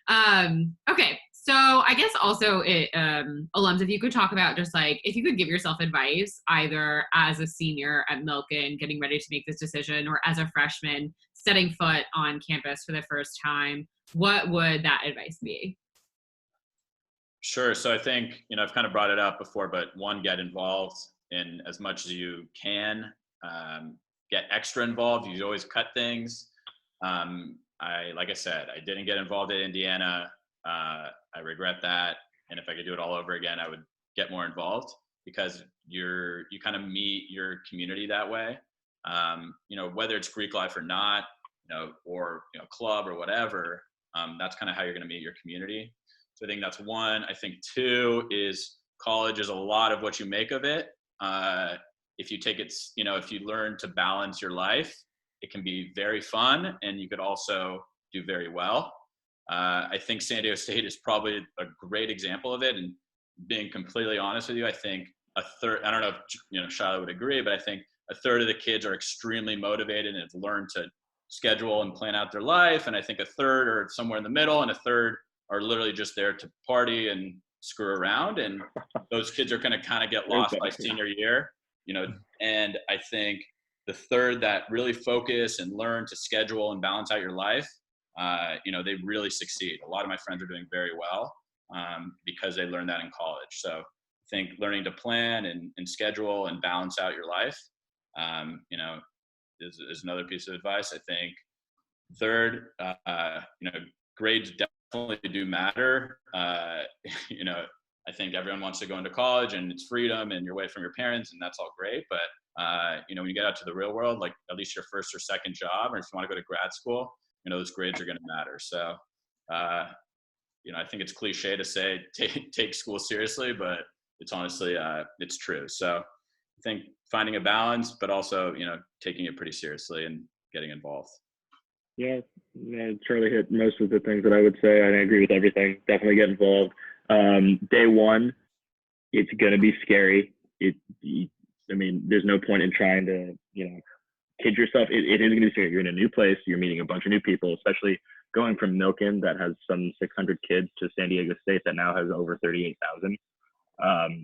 time. Okay, so I guess also alums, if you could talk about just like if you could give yourself advice either as a senior at Milken getting ready to make this decision or as a freshman setting foot on campus for the first time, what would that advice be? Sure. So I think, I've kind of brought it up before, but one, get involved in as much as you can. Get extra involved. You always cut things. Like I said, I didn't get involved at Indiana. I regret that. And if I could do it all over again, I would get more involved because you kind of meet your community that way. Whether it's Greek life or not, or club or whatever, that's kind of how you're going to meet your community. So I think that's one. I think two is college is a lot of what you make of it. If you take it, if you learn to balance your life, it can be very fun and you could also do very well. I think San Diego State is probably a great example of it. And being completely honest with you, I think a third, I don't know if, Shiloh would agree, but I think a third of the kids are extremely motivated and have learned to schedule and plan out their life. And I think a third are somewhere in the middle and a third are literally just there to party and screw around. And those kids are going to kind of get lost by senior year, and I think the third that really focus and learn to schedule and balance out your life, they really succeed. A lot of my friends are doing very well because they learned that in college. So think learning to plan and schedule and balance out your life, you know, is another piece of advice. I think third, you know, grades definitely do matter. You know, I think everyone wants to go into college and it's freedom and you're away from your parents and that's all great. But, you know, when you get out to the real world, like at least your first or second job, or if you want to go to grad school, you know, those grades are going to matter. So, you know, I think it's cliche to say take school seriously, but it's honestly, it's true. So I think finding a balance, but also, you know, taking it pretty seriously and getting involved. Yeah, Charlie hit most of the things that I would say. I agree with everything. Definitely get involved. Day one, it's going to be scary. I mean, there's no point in trying to, you know, kid yourself. It is going to be scary. You're in a new place. You're meeting a bunch of new people, especially going from Milken that has some 600 kids to San Diego State that now has over 38,000.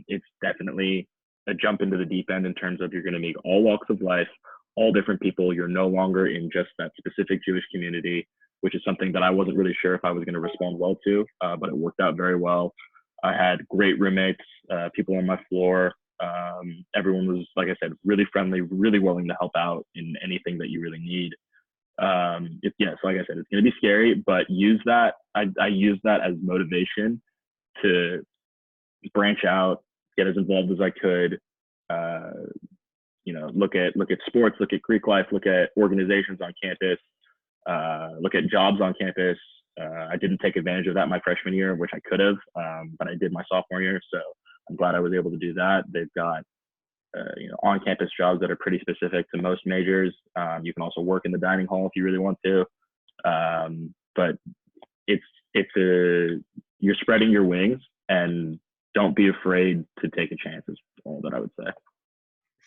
It's definitely a jump into the deep end in terms of you're going to meet all walks of life, all different people. You're no longer in just that specific Jewish community, which is something that I wasn't really sure if I was going to respond well to, but it worked out very well. I had great roommates, people on my floor. Everyone was, like I said, really friendly, really willing to help out in anything that you really need. So like I said, it's going to be scary, but use that. I use that as motivation to branch out, get as involved as I could. You know, look at sports, look at Greek life, look at organizations on campus, look at jobs on campus. I didn't take advantage of that my freshman year, which I could have, but I did my sophomore year. So I'm glad I was able to do that. They've got, you know, on-campus jobs that are pretty specific to most majors. You can also work in the dining hall if you really want to. But you're spreading your wings and don't be afraid to take a chance is all that I would say.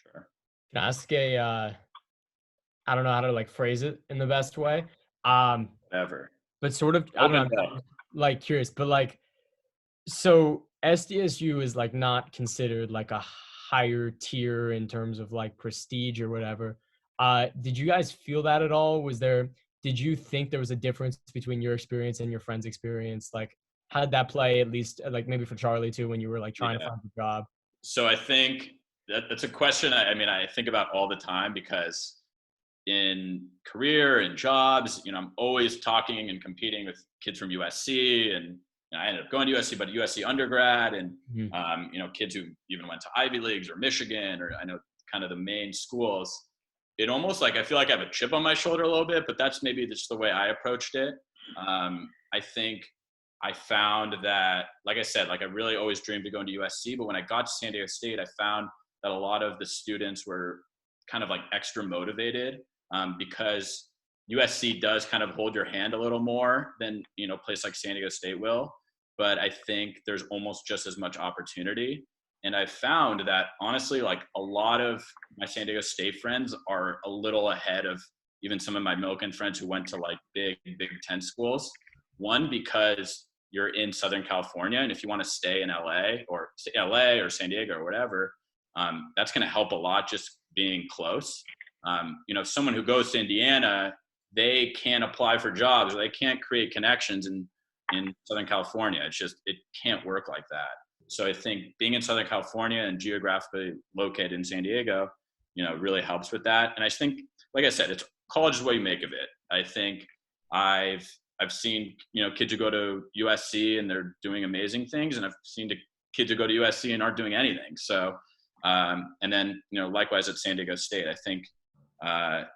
Sure. Can I ask I don't know how to like phrase it in the best way. Ever. But sort of, I don't know, like curious, but like, so SDSU is like not considered like a higher tier in terms of like prestige or whatever. Did you guys feel that at all? Did you think there was a difference between your experience and your friend's experience? Like, how did that play, at least like maybe for Charlie too, when you were like trying to find a job? So I think that's a question I think about all the time, because in career and jobs, you know, I'm always talking and competing with kids from USC, and you know, I ended up going to USC, but USC undergrad, and you know, kids who even went to Ivy Leagues or Michigan, or I know kind of the main schools. It almost like I feel like I have a chip on my shoulder a little bit, but that's maybe just the way I approached it. I think I found that, like I said, like I really always dreamed of going to USC, but when I got to San Diego State, I found that a lot of the students were kind of like extra motivated, because USC does kind of hold your hand a little more than, you know, a place like San Diego State will. But I think there's almost just as much opportunity. And I found that honestly, like a lot of my San Diego State friends are a little ahead of even some of my Milken friends who went to like Big Ten schools. One, because you're in Southern California, and if you want to stay in LA or San Diego or whatever, that's going to help a lot just being close. You know, someone who goes to Indiana, they can't apply for jobs, or they can't create connections in Southern California. It can't work like that. So I think being in Southern California and geographically located in San Diego, you know, really helps with that. And I think, like I said, it's college is what you make of it. I think I've seen, you know, kids who go to USC and they're doing amazing things, and I've seen kids who go to USC and aren't doing anything. So, and then, you know, likewise at San Diego State, I think, I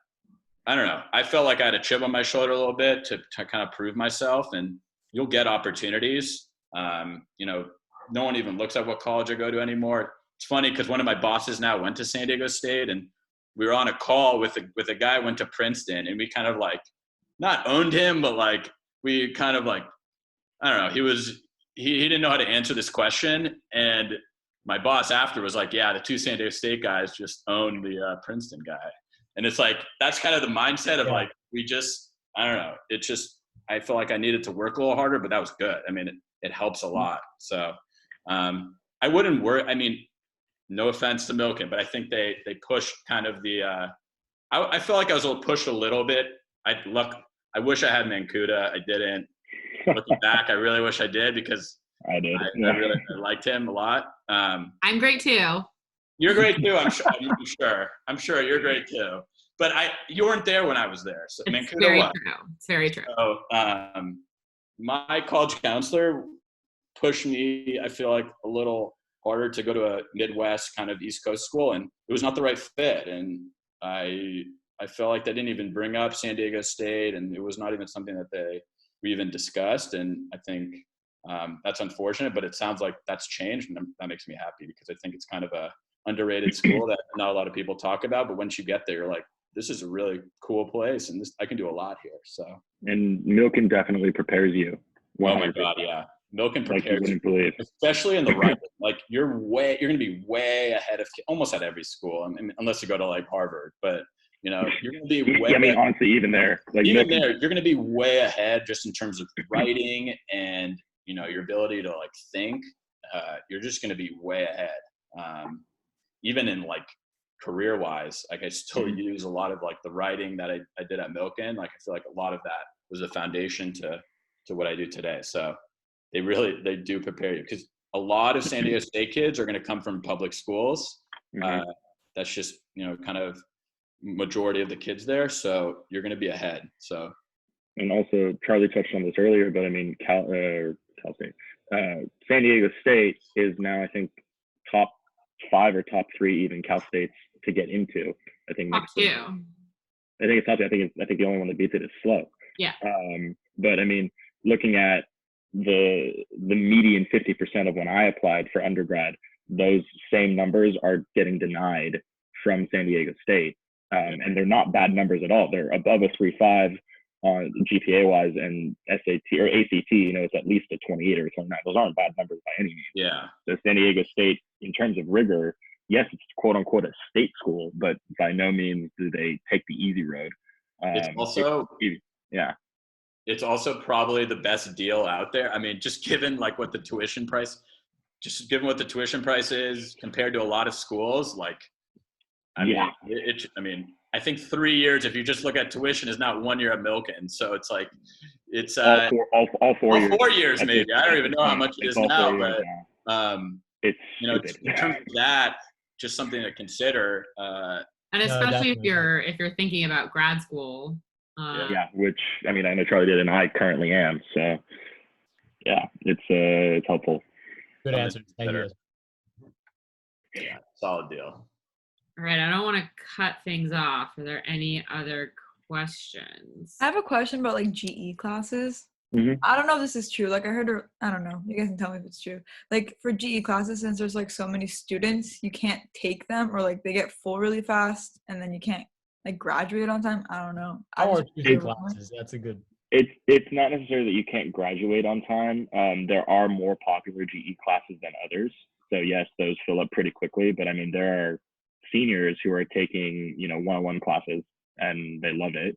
don't know, I felt like I had a chip on my shoulder a little bit to kind of prove myself, and you'll get opportunities. You know, no one even looks at what college I go to anymore. It's funny because one of my bosses now went to San Diego State, and we were on a call with a guy who went to Princeton, and we kind of like not owned him, but like we kind of like, I don't know, he didn't know how to answer this question. And my boss after was like, yeah, the two San Diego State guys just owned the Princeton guy. And it's like, that's kind of the mindset of like, I don't know. It just, I feel like I needed to work a little harder, but that was good. I mean, it helps a lot. So I wouldn't worry. I mean, no offense to Milken, but I think they pushed kind of I feel like I was pushed a little bit. I wish I had Mancuda. I didn't. Looking back, I really wish I did, because I did. I liked him a lot. I'm great too. You're great too. I'm sure. I'm sure you're great too. But you weren't there when I was there. So It's very true. It's very true. So my college counselor pushed me, I feel like, a little harder to go to a Midwest kind of East Coast school, and it was not the right fit. And I felt like they didn't even bring up San Diego State, and it was not even something that we even discussed. And I think that's unfortunate, but it sounds like that's changed, and that makes me happy because I think it's kind of a underrated school that not a lot of people talk about. But once you get there, you're like, this is a really cool place, and I can do a lot here. So. And Milken definitely prepares you. 100%. Oh my God, yeah. Milken prepares like you wouldn't believe. Especially in the writing. Like you're going to be way ahead of almost at every school, I mean, unless you go to like Harvard. But you're going to be way. Yeah, I mean, honestly, even there, like even there, you're going to be way ahead just in terms of writing and your ability to like think. You're just going to be way ahead. Even in like career-wise, like I still use a lot of like the writing that I did at Milken. Like I feel like a lot of that was a foundation to what I do today. So they do prepare you, because a lot of San Diego State kids are going to come from public schools. That's just kind of majority of the kids there. So you're going to be ahead. So. And also Charlie touched on this earlier, but I mean Cal State, San Diego State is now I think top 5 or top 3 even Cal States to get into. I think top 2. I think it's top 2. I think the only one that beats it is SLO. Yeah. But I mean, looking at the median 50% of when I applied for undergrad, those same numbers are getting denied from San Diego State, and they're not bad numbers at all. They're above a 3.5 on GPA wise, and SAT or ACT, it's at least a 28 or 29. Those aren't bad numbers by any means. Yeah. So San Diego State, in terms of rigor, yes, it's quote unquote a state school, but by no means do they take the easy road. It's also It's also probably the best deal out there. I mean, just given what the tuition price is compared to a lot of schools, I think 3 years, if you just look at tuition, is not 1 year at Milken. So it's like, it's all 4 years. 4 years maybe. I don't even know how much it is now, but it's stupid. In terms of that, just something to consider. And especially if you're thinking about grad school. Which I mean, I know Charlie did, and I currently am. So yeah, it's helpful. Good answer. Thank you. Yeah, solid deal. All right, I don't want to cut things off. Are there any other questions? I have a question about GE classes. I don't know if this is true. I heard, I don't know. You guys can tell me if it's true. For GE classes, since there's so many students, you can't take them, or they get full really fast, and then you can't graduate on time. I don't know. Classes. That's a good. It's not necessarily that you can't graduate on time. There are more popular GE classes than others. So yes, those fill up pretty quickly. But I mean, there are seniors who are taking one-on-one classes and they love it.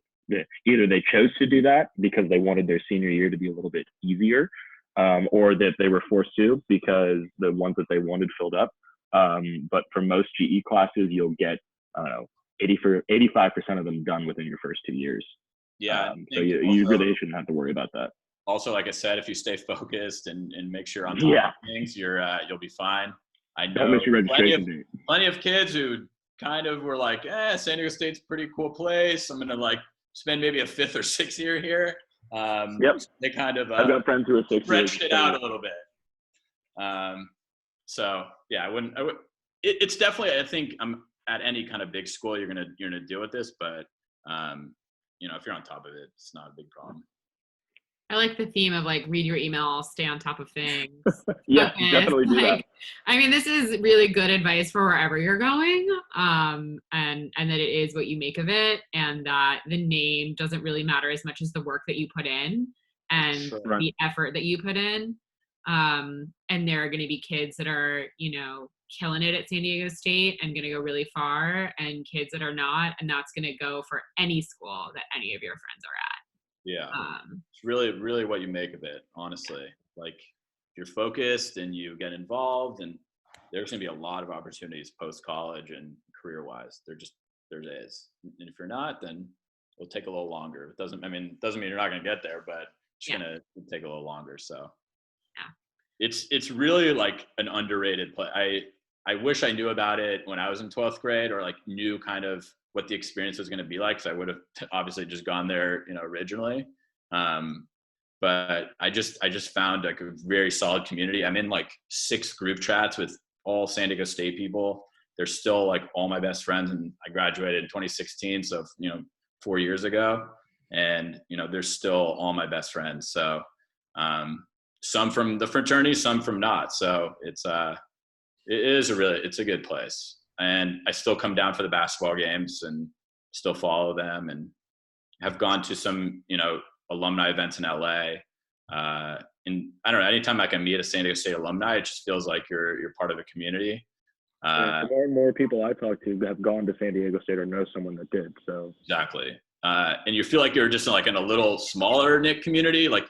Either they chose to do that because they wanted their senior year to be a little bit easier, or that they were forced to because the ones that they wanted filled up. But for most GE classes, you'll get 85% of them done within your first 2 years. Yeah. So you really shouldn't have to worry about that. Also, like I said, if you stay focused and make sure on top of things, you'll be fine. I know don't miss your registration date. Plenty of kids who kind of were like, San Diego State's a pretty cool place. I'm gonna spend maybe a 5th or 6th year here. They kind of I've got friends who are 6 stretched it out a little bit. So yeah, I wouldn't. It's definitely. I think at any kind of big school, you're gonna deal with this, but if you're on top of it, it's not a big problem. I like the theme of read your email, stay on top of things. Definitely do that. I mean, this is really good advice for wherever you're going, and that it is what you make of it, and that the name doesn't really matter as much as the work that you put in and the effort that you put in. And there are going to be kids that are, killing it at San Diego State and going to go really far, and kids that are not, and that's going to go for any school that any of your friends are at. Yeah. It's really, really what you make of it, honestly. If you're focused and you get involved, and there's going to be a lot of opportunities post-college and career-wise. There is. And if you're not, then it'll take a little longer. It doesn't mean you're not going to get there, but it's going to take a little longer. So it's really like an underrated play. I wish I knew about it when I was in 12th grade, or like knew kind of what the experience was going to be like. Cause I would have obviously just gone there, originally. But I just found like a very solid community. I'm in like 6 group chats with all San Diego State people. They're still like all my best friends, and I graduated in 2016. So, 4 years ago, and, they're still all my best friends. So, some from the fraternity, some from not. So it's it's a good place. And I still come down for the basketball games and still follow them, and have gone to some, alumni events in LA. And I don't know, anytime I can meet a San Diego State alumni, it just feels like you're part of a community. The more and more people I talk to have gone to San Diego State or know someone that did. So exactly. And you feel like you're just like in a little smaller knit community. Like,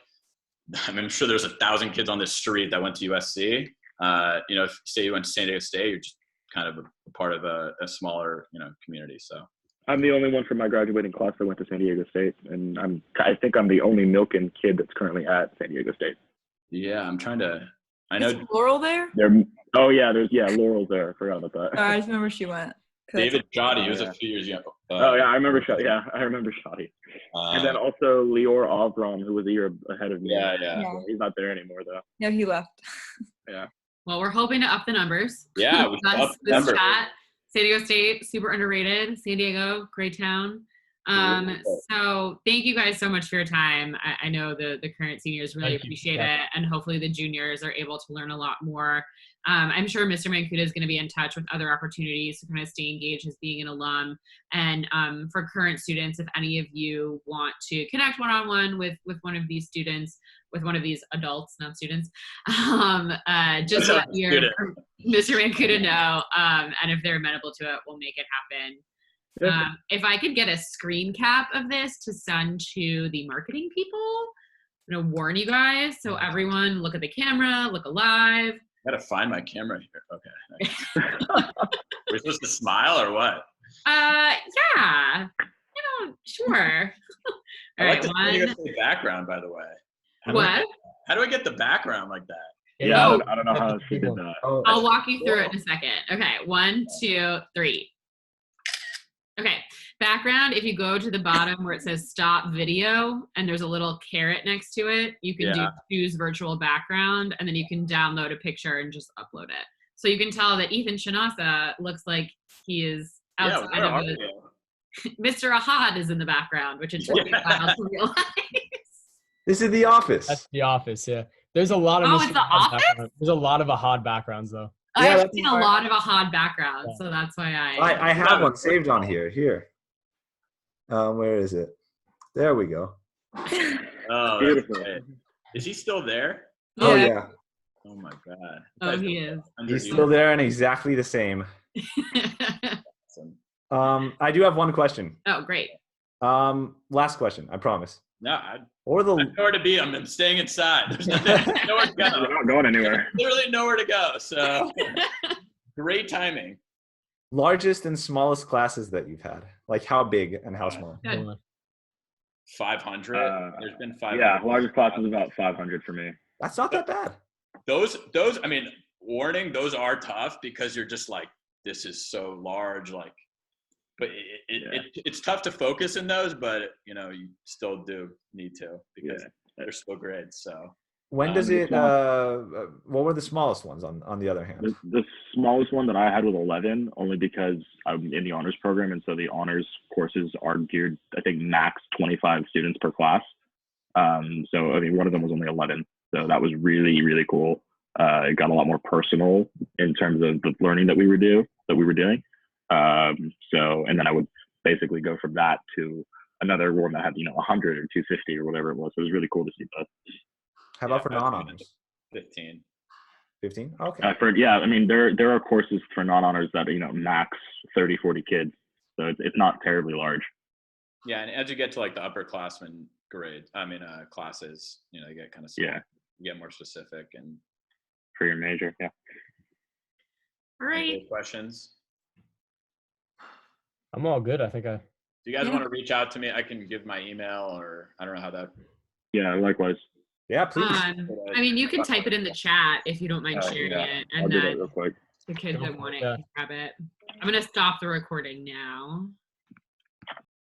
I'm sure there's 1,000 kids on this street that went to USC. If say you went to San Diego State, you're just kind of a part of a smaller, community. So I'm the only one from my graduating class that went to San Diego State, and I think I'm the only Milken kid that's currently at San Diego State. Yeah, I'm trying to. I know. Is Laurel there? There's Laurel's there. I forgot about that. I just remember she went. David Shoddy was a few years ago. I remember Shoddy. Yeah, I remember Shoddy. And then also Lior Avram, who was a year ahead of me. Yeah. He's not there anymore, though. Yeah, he left. Yeah. Well, we're hoping to up the numbers. Yeah, we That's up the this numbers. chat. San Diego State, super underrated. San Diego, great town. So thank you guys so much for your time. I know the current seniors really appreciate it, and hopefully the juniors are able to learn a lot more. I'm sure Mr. Mancuda is going to be in touch with other opportunities to kind of stay engaged as being an alum. And for current students, if any of you want to connect one-on-one with one of these students, with one of these adults, not students, just let Mr. Mancuda know. And if they're amenable to it, we'll make it happen. If I could get a screen cap of this to send to the marketing people, I'm going to warn you guys. So everyone look at the camera, look alive. I gotta find my camera here. Okay. We're supposed to smile or what? Yeah. Sure. All right, the background, by the way. How do I get the background like that? Yeah, I don't know how she did that. I'll walk you through it in a second. Okay, 1, 2, 3. Okay, background, if you go to the bottom where it says stop video and there's a little caret next to it, you can choose virtual background, and then you can download a picture and just upload it. So you can tell that Ethan Shanasa looks like he is outside of it. Mr. Ahad is in the background, which it took me a while to realize. This is The Office. That's The Office, yeah. There's a lot of it's The Office? There's a lot of Ahad backgrounds, though. I've seen a lot of Ahad backgrounds, so that's why I have one saved on here. Here. Where is it? There we go. Oh, beautiful. Is he still there? Oh, yeah. Oh, my God. Oh, he is. He's still there and exactly the same. I do have one question. Oh, great. Last question, I promise. No, I have nowhere to be. I'm staying inside. There's nowhere to go. We're not going anywhere. Literally nowhere to go. So great timing. Largest and smallest classes that you've had, like how big and how small? 500. There's been 500. Yeah, largest class is about 500 for me. That's not that bad. Those. I mean, warning. Those are tough because you're just like, this is so large. Like, but it's tough to focus in those. But you still do need to because they're still grades. So. When does it? What were the smallest ones on the other hand? The smallest one that I had was 11, only because I'm in the honors program, and so the honors courses are geared, I think, max 25 students per class. So I mean, one of them was only 11, so that was really, really cool. It got a lot more personal in terms of the learning that we were doing. So, and then I would basically go from that to another one that had 100 or 250 or whatever it was. So it was really cool to see both. How about for non-honors? 15. 15? Okay. I mean, there are courses for non-honors that max 30, 40 kids, so it's not terribly large. Yeah, and as you get to like the upperclassmen classes, you get kind of small. You get more specific and for your major. Yeah. All right. Any questions? I'm all good. I think Do you guys want to reach out to me? I can give my email, or I don't know how that. Yeah, likewise. Yeah, please. I mean, you can type it in the chat if you don't mind sharing it, I'll and do that then real quick. the kids that want it Yeah. can grab it. I'm gonna stop the recording now.